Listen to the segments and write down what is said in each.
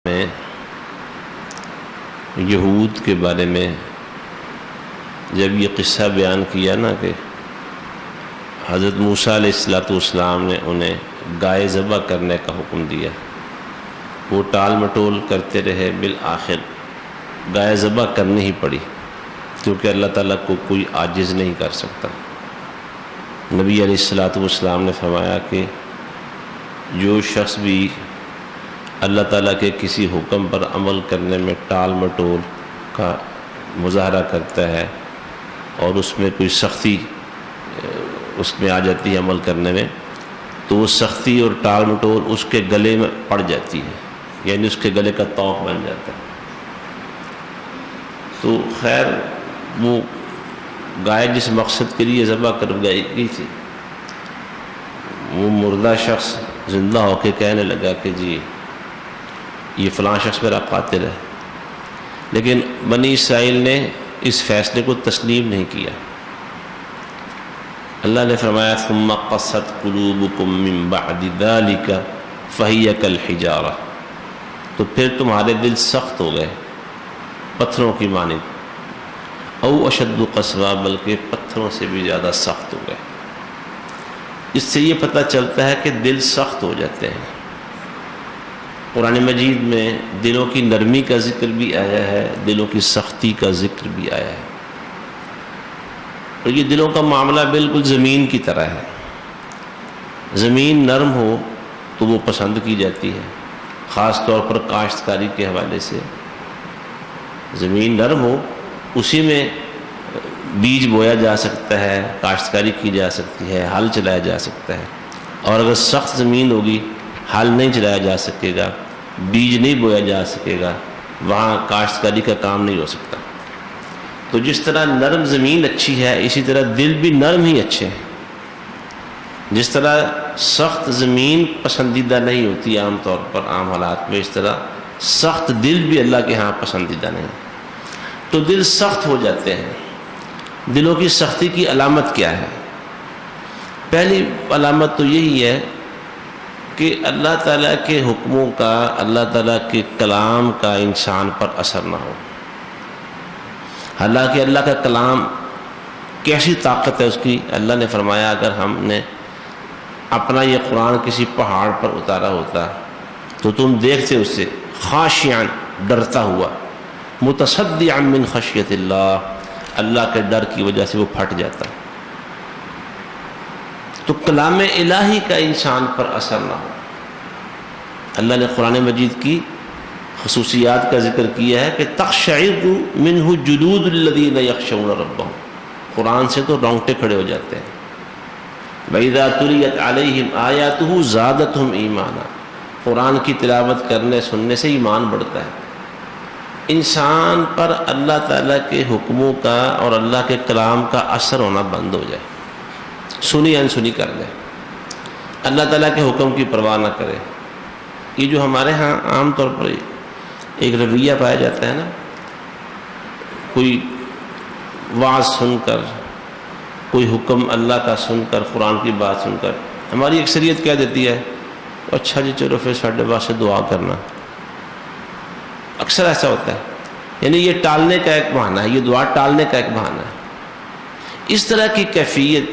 میں یہود کے بارے میں جب یہ قصہ بیان کیا نا کہ حضرت موسیٰ علیہ السلام نے انہیں گائے ذبح کرنے کا حکم دیا، وہ ٹال مٹول کرتے رہے، بالآخر گائے ذبح کرنی ہی پڑی کیونکہ اللہ تعالیٰ کو کوئی عاجز نہیں کر سکتا۔ نبی علیہ السلام نے فرمایا کہ جو شخص بھی اللہ تعالیٰ کے کسی حکم پر عمل کرنے میں ٹال مٹول کا مظاہرہ کرتا ہے اور اس میں کوئی سختی اس میں آ جاتی ہے عمل کرنے میں، تو وہ سختی اور ٹال مٹول اس کے گلے میں پڑ جاتی ہے، یعنی اس کے گلے کا طوق بن جاتا ہے۔ تو خیر وہ گائے جس مقصد کے لیے ذبح کروائی گئی تھی، وہ مردہ شخص زندہ ہو کے کہنے لگا کہ جی یہ فلاں شخص میرا قاتل ہے، لیکن بنی اسرائیل نے اس فیصلے کو تسلیم نہیں کیا۔ اللہ نے فرمایا ثم قست قلوبکم من بعد ذلک فہی کالحجارہ، تو پھر تمہارے دل سخت ہو گئے پتھروں کی مانند، او اشد قسوا، بلکہ پتھروں سے بھی زیادہ سخت ہو گئے۔ اس سے یہ پتہ چلتا ہے کہ دل سخت ہو جاتے ہیں۔ قرآن مجید میں دلوں کی نرمی کا ذکر بھی آیا ہے، دلوں کی سختی کا ذکر بھی آیا ہے، اور یہ دلوں کا معاملہ بالکل زمین کی طرح ہے۔ زمین نرم ہو تو وہ پسند کی جاتی ہے، خاص طور پر کاشتکاری کے حوالے سے۔ زمین نرم ہو، اسی میں بیج بویا جا سکتا ہے، کاشتکاری کی جا سکتی ہے، ہل چلایا جا سکتا ہے، اور اگر سخت زمین ہوگی ہل نہیں چلایا جا سکے گا، بیج نہیں بویا جا سکے گا، وہاں کاشتکاری کا کام نہیں ہو سکتا۔ تو جس طرح نرم زمین اچھی ہے، اسی طرح دل بھی نرم ہی اچھے ہیں۔ جس طرح سخت زمین پسندیدہ نہیں ہوتی عام طور پر عام حالات میں، اس طرح سخت دل بھی اللہ کے ہاں پسندیدہ نہیں۔ تو دل سخت ہو جاتے ہیں۔ دلوں کی سختی کی علامت کیا ہے؟ پہلی علامت تو یہی ہے کہ اللہ تعالیٰ کے حکموں کا، اللہ تعالیٰ کے کلام کا انسان پر اثر نہ ہو۔ حالانکہ اللہ کا کلام کیسی طاقت ہے اس کی، اللہ نے فرمایا اگر ہم نے اپنا یہ قرآن کسی پہاڑ پر اتارا ہوتا تو تم دیکھتے اسے خاشعاً، ڈرتا ہوا، متصدعاً من خشیت اللہ، اللہ کے ڈر کی وجہ سے وہ پھٹ جاتا۔ تو کلام الہی کا انسان پر اثر نہ ہو۔ اللہ نے قرآن مجید کی خصوصیات کا ذکر کیا ہے کہ تقشعر منہ جلود الذین یخشون ربہم، قرآن سے تو رونگٹے کھڑے ہو جاتے ہیں۔ وَإِذَا تُلِيَتْ عَلَيْهِمْ آیَاتُهُ زَادَتْهُمْ ایمانا، قرآن کی تلاوت کرنے سننے سے ایمان بڑھتا ہے۔ انسان پر اللہ تعالیٰ کے حکموں کا اور اللہ کے کلام کا اثر ہونا بند ہو جائے، سنی انسنی کر لے، اللہ تعالیٰ کے حکم کی پرواہ نہ کرے۔ یہ جو ہمارے ہاں عام طور پر ایک رویہ پایا جاتا ہے نا، کوئی وعظ سن کر، کوئی حکم اللہ کا سن کر، قرآن کی بات سن کر ہماری اکثریت کہہ دیتی ہے اچھا جی چلو پھر ساڈے واسطے دعا کرنا۔ اکثر ایسا ہوتا ہے، یعنی یہ ٹالنے کا ایک بہانہ ہے، یہ دعا ٹالنے کا ایک بہانہ ہے۔ اس طرح کی کیفیت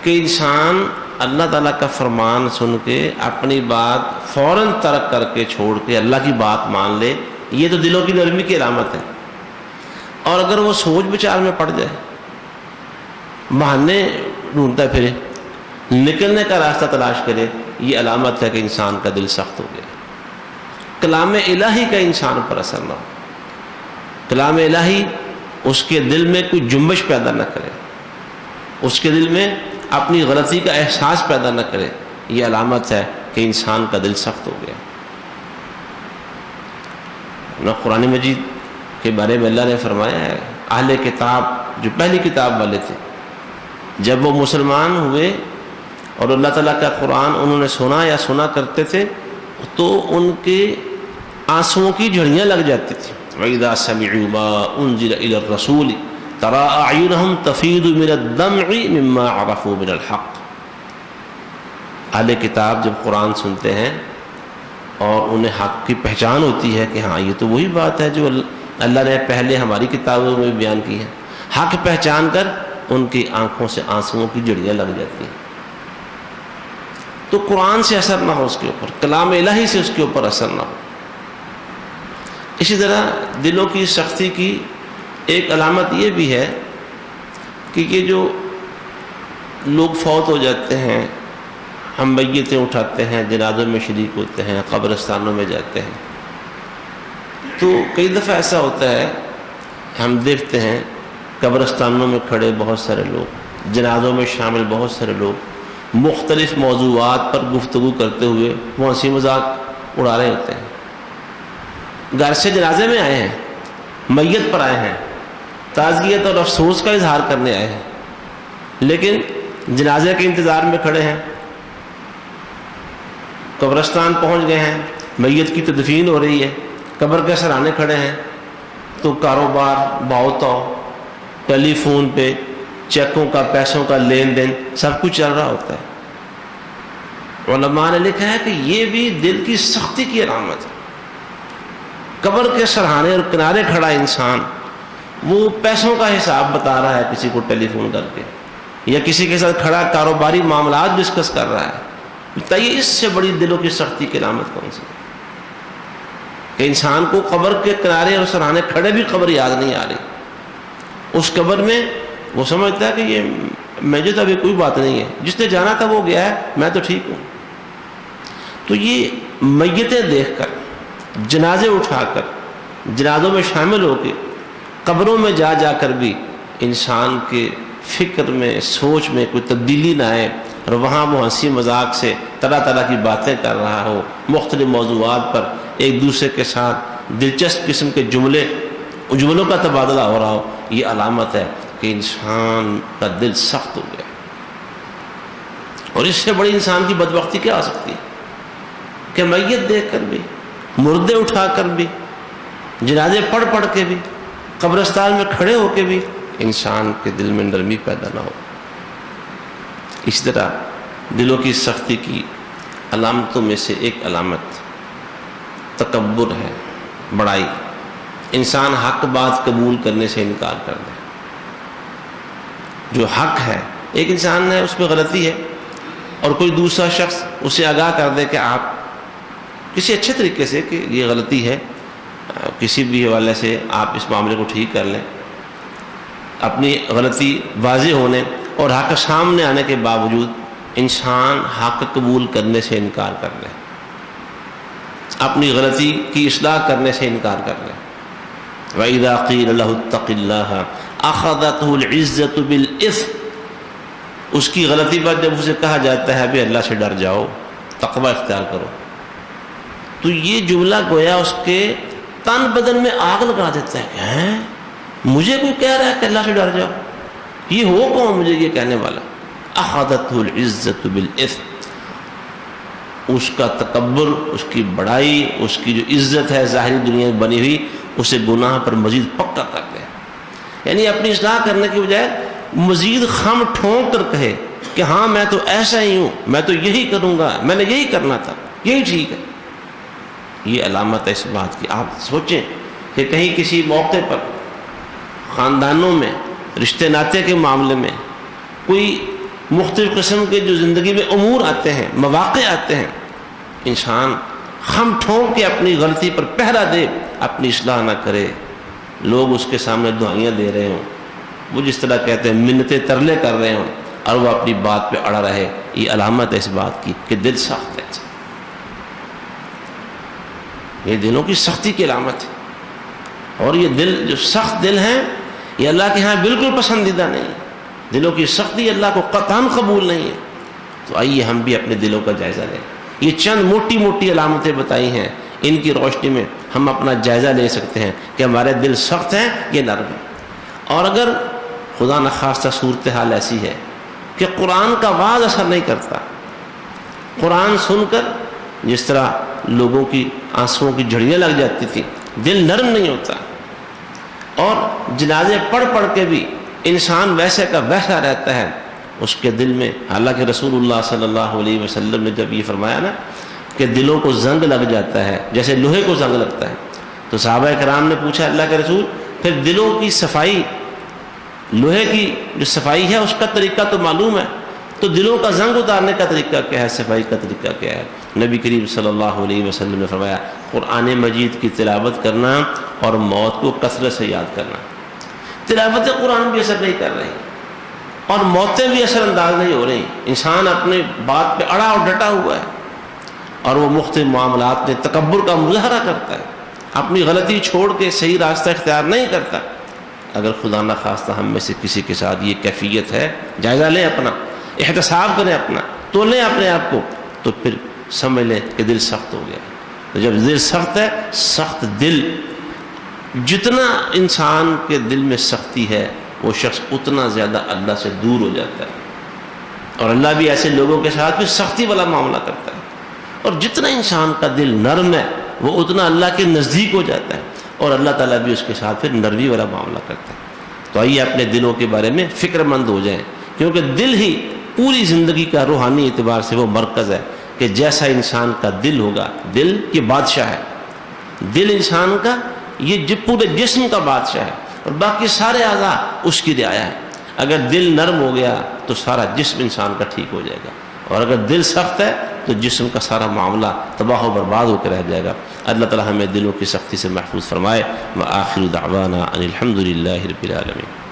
کہ انسان اللہ تعالیٰ کا فرمان سن کے اپنی بات فوراً ترک کر کے چھوڑ کے اللہ کی بات مان لے، یہ تو دلوں کی نرمی کی علامت ہے۔ اور اگر وہ سوچ بچار میں پڑ جائے، بہانے ڈھونڈتا پھرے، نکلنے کا راستہ تلاش کرے، یہ علامت ہے کہ انسان کا دل سخت ہو گیا۔ کلام الہی کا انسان پر اثر نہ ہو، کلام الہی اس کے دل میں کوئی جنبش پیدا نہ کرے، اس کے دل میں اپنی غلطی کا احساس پیدا نہ کرے، یہ علامت ہے کہ انسان کا دل سخت ہو گیا۔ نہ قرآن مجید کے بارے میں اللہ نے فرمایا ہے، اہل کتاب جو پہلی کتاب والے تھے، جب وہ مسلمان ہوئے اور اللہ تعالیٰ کا قرآن انہوں نے سنا یا سنا کرتے تھے تو ان کے آنسوؤں کی جھڑیاں لگ جاتی تھیں۔ وَإِذَا سَمِعُوا مَا أُنزِلَ إِلَى الرَّسُولِ تَرَىٰ أَعْيُنَهُمْ تَفِيضُ مِنَ الدَّمْعِ مِمَّا عَرَفُوا مِنَ الْحَقِّ، اہل کتاب جب قرآن سنتے ہیں اور انہیں حق کی پہچان ہوتی ہے کہ ہاں یہ تو وہی بات ہے جو اللہ نے پہلے ہماری کتابوں میں بیان کی ہے، حق پہچان کر ان کی آنکھوں سے آنسوؤں کی جھڑیاں لگ جاتی ہیں۔ تو قرآن سے اثر نہ ہو اس کے اوپر، کلام الہی سے اس کے اوپر اثر نہ ہو۔ اسی طرح دلوں کی سختی کی ایک علامت یہ بھی ہے کہ یہ جو لوگ فوت ہو جاتے ہیں، ہم میتیں اٹھاتے ہیں، جنازوں میں شریک ہوتے ہیں، قبرستانوں میں جاتے ہیں، تو کئی دفعہ ایسا ہوتا ہے ہم دیکھتے ہیں قبرستانوں میں کھڑے بہت سارے لوگ، جنازوں میں شامل بہت سارے لوگ مختلف موضوعات پر گفتگو کرتے ہوئے وہ ہنسی مذاق اڑا رہے ہوتے ہیں۔ گھر سے جنازے میں آئے ہیں، میت پر آئے ہیں، تعزیت اور افسوس کا اظہار کرنے آئے ہیں، لیکن جنازے کے انتظار میں کھڑے ہیں، قبرستان پہنچ گئے ہیں، میت کی تدفین ہو رہی ہے، قبر کے سرانے کھڑے ہیں، تو کاروبار، بھاؤ تاؤ، ٹیلی فون پہ چیکوں کا، پیسوں کا لین دین سب کچھ چل رہا ہوتا ہے۔ علماء نے لکھا ہے کہ یہ بھی دل کی سختی کی علامت ہے۔ قبر کے سرہانے اور کنارے کھڑا انسان وہ پیسوں کا حساب بتا رہا ہے کسی کو ٹیلی فون کر کے، یا کسی کے ساتھ کھڑا کاروباری معاملات ڈسکس کر رہا ہے۔ بتائیے اس سے بڑی دلوں کی سختی کی علامت کون سی؟ کہ انسان کو قبر کے کنارے اور سرہانے کھڑے بھی قبر یاد نہیں آ رہی۔ اس قبر میں وہ سمجھتا ہے کہ یہ مجھے تو ابھی کوئی بات نہیں ہے، جس نے جانا تھا وہ گیا ہے، میں تو ٹھیک ہوں۔ تو یہ میتیں دیکھ کر، جنازے اٹھا کر، جنازوں میں شامل ہو کے، قبروں میں جا جا کر بھی انسان کے فکر میں، سوچ میں کوئی تبدیلی نہ آئے، اور وہاں وہ ہنسی مذاق سے طرح طرح کی باتیں کر رہا ہو، مختلف موضوعات پر ایک دوسرے کے ساتھ دلچسپ قسم کے جملوں کا تبادلہ ہو رہا ہو، یہ علامت ہے کہ انسان کا دل سخت ہو گیا۔ اور اس سے بڑی انسان کی بدبختی کیا ہو سکتی ہے کہ میت دیکھ کر بھی، مردے اٹھا کر بھی، جنازے پڑھ پڑھ کے بھی، قبرستان میں کھڑے ہو کے بھی انسان کے دل میں نرمی پیدا نہ ہو۔ اس طرح دلوں کی سختی کی علامتوں میں سے ایک علامت تکبر ہے، بڑائی۔ انسان حق بات قبول کرنے سے انکار کر دے۔ جو حق ہے، ایک انسان ہے اس میں غلطی ہے، اور کوئی دوسرا شخص اسے آگاہ کر دے کہ آپ کسی اچھے طریقے سے کہ یہ غلطی ہے، کسی بھی حوالے سے آپ اس معاملے کو ٹھیک کر لیں، اپنی غلطی واضح ہونے اور حق سامنے آنے کے باوجود انسان حق قبول کرنے سے انکار کر لے، اپنی غلطی کی اصلاح کرنے سے انکار کر لے۔ وَإِذَا قِيلَ لَهُ اتَّقِ اللَّهَ أَخَذَتْهُ الْعِزَّةُ بِالْإِثْمِ، اس کی غلطی پر جب اسے کہا جاتا ہے بھی اللہ سے ڈر جاؤ، تقوی اختیار کرو، تو یہ جملہ گویا اس کے تن بدن میں آگ لگا دیتا ہے کہ مجھے کوئی کہہ رہا ہے کہ اللہ سے ڈر جاؤ، یہ ہو کون مجھے یہ کہنے والا؟ أَخَذَتْهُ الْعِزَّةُ بِالْإِثْمِ، اس کا تکبر، اس کی بڑائی، اس کی جو عزت ہے ظاہری دنیا میں بنی ہوئی، اسے گناہ پر مزید پکا کر دے۔ یعنی اپنی اصلاح کرنے کی بجائے مزید خم ٹھونک کر کہے کہ ہاں میں تو ایسا ہی ہوں، میں تو یہی کروں گا، میں نے یہی کرنا تھا، یہی ٹھیک ہے۔ یہ علامت ہے اس بات کی۔ آپ سوچیں کہ کہیں کسی موقع پر خاندانوں میں، رشتے ناطے کے معاملے میں کوئی مختلف قسم کے جو زندگی میں امور آتے ہیں، مواقع آتے ہیں، انسان خم ٹھونک کے اپنی غلطی پر پہرا دے، اپنی اصلاح نہ کرے، لوگ اس کے سامنے دعائیاں دے رہے ہوں، وہ جس طرح کہتے ہیں منتیں ترلے کر رہے ہوں، اور وہ اپنی بات پہ اڑا رہے، یہ علامت ہے اس بات کی کہ دل سخت ہے۔ یہ دلوں کی سختی کی علامت ہے، اور یہ دل جو سخت دل ہیں یہ اللہ کے ہاں بالکل پسندیدہ نہیں ہے۔ دلوں کی سختی اللہ کو قطعاً قبول نہیں ہے۔ تو آئیے ہم بھی اپنے دلوں کا جائزہ لیں۔ یہ چند موٹی موٹی علامتیں بتائی ہیں، ان کی روشنی میں ہم اپنا جائزہ لے سکتے ہیں کہ ہمارے دل سخت ہیں یہ نرم ہیں۔ اور اگر خدا نخواستہ صورتحال ایسی ہے کہ قرآن کا واعظ اثر نہیں کرتا، قرآن سن کر جس طرح لوگوں کی آنسوؤں کی جھڑیاں لگ جاتی تھیں، دل نرم نہیں ہوتا، اور جنازے پڑھ پڑھ کے بھی انسان ویسے کا ویسا رہتا ہے اس کے دل میں۔ حالانکہ رسول اللہ صلی اللہ علیہ وسلم نے جب یہ فرمایا نا کہ دلوں کو زنگ لگ جاتا ہے جیسے لوہے کو زنگ لگتا ہے. تو صحابہ کرام نے پوچھا اللہ کے رسول پھر دلوں کی صفائی، لوہے کی جو صفائی ہے اس کا طریقہ تو معلوم ہے، تو دلوں کا زنگ اتارنے کا طریقہ کیا ہے، صفائی کا طریقہ کیا ہے؟ نبی کریم صلی اللہ علیہ وسلم نے فرمایا قرآن مجید کی تلاوت کرنا اور موت کو کثرت سے یاد کرنا. تلاوت قرآن بھی اثر نہیں کر رہی اور موتیں بھی اثر انداز نہیں ہو رہی. انسان اپنے بات پہ اڑا اور ڈٹا ہوا ہے اور وہ مختلف معاملات میں تکبر کا مظاہرہ کرتا ہے، اپنی غلطی چھوڑ کے صحیح راستہ اختیار نہیں کرتا. اگر خدا نہ خواستہ ہم میں سے کسی کے ساتھ یہ کیفیت ہے، جائزہ لیں اپنا، احتساب کریں اپنا، تو لیں اپنے آپ کو، تو پھر سمجھ لیں کہ دل سخت ہو گیا. تو جب دل سخت ہے، سخت دل، جتنا انسان کے دل میں سختی ہے وہ شخص اتنا زیادہ اللہ سے دور ہو جاتا ہے، اور اللہ بھی ایسے لوگوں کے ساتھ بھی سختی والا معاملہ کرتا ہے. اور جتنا انسان کا دل نرم ہے وہ اتنا اللہ کے نزدیک ہو جاتا ہے، اور اللہ تعالیٰ بھی اس کے ساتھ پھر نرمی والا معاملہ کرتا ہے. تو آئیے اپنے دلوں کے بارے میں فکر مند ہو جائیں، کیونکہ دل ہی پوری زندگی کا روحانی اعتبار سے وہ مرکز ہے کہ جیسا انسان کا دل ہوگا، دل کی بادشاہ ہے، دل انسان کا یہ پورے جسم کا بادشاہ ہے اور باقی سارے اعضاء اس کی رعایا ہے. اگر دل نرم ہو گیا تو سارا جسم انسان کا ٹھیک ہو جائے گا، اور اگر دل سخت ہے تو جسم کا سارا معاملہ تباہ و برباد ہو کے رہ جائے گا. اللہ تعالی ہمیں دلوں کی سختی سے محفوظ فرمائے. وآخر دعوانا ان الحمد للہ رب العالمین.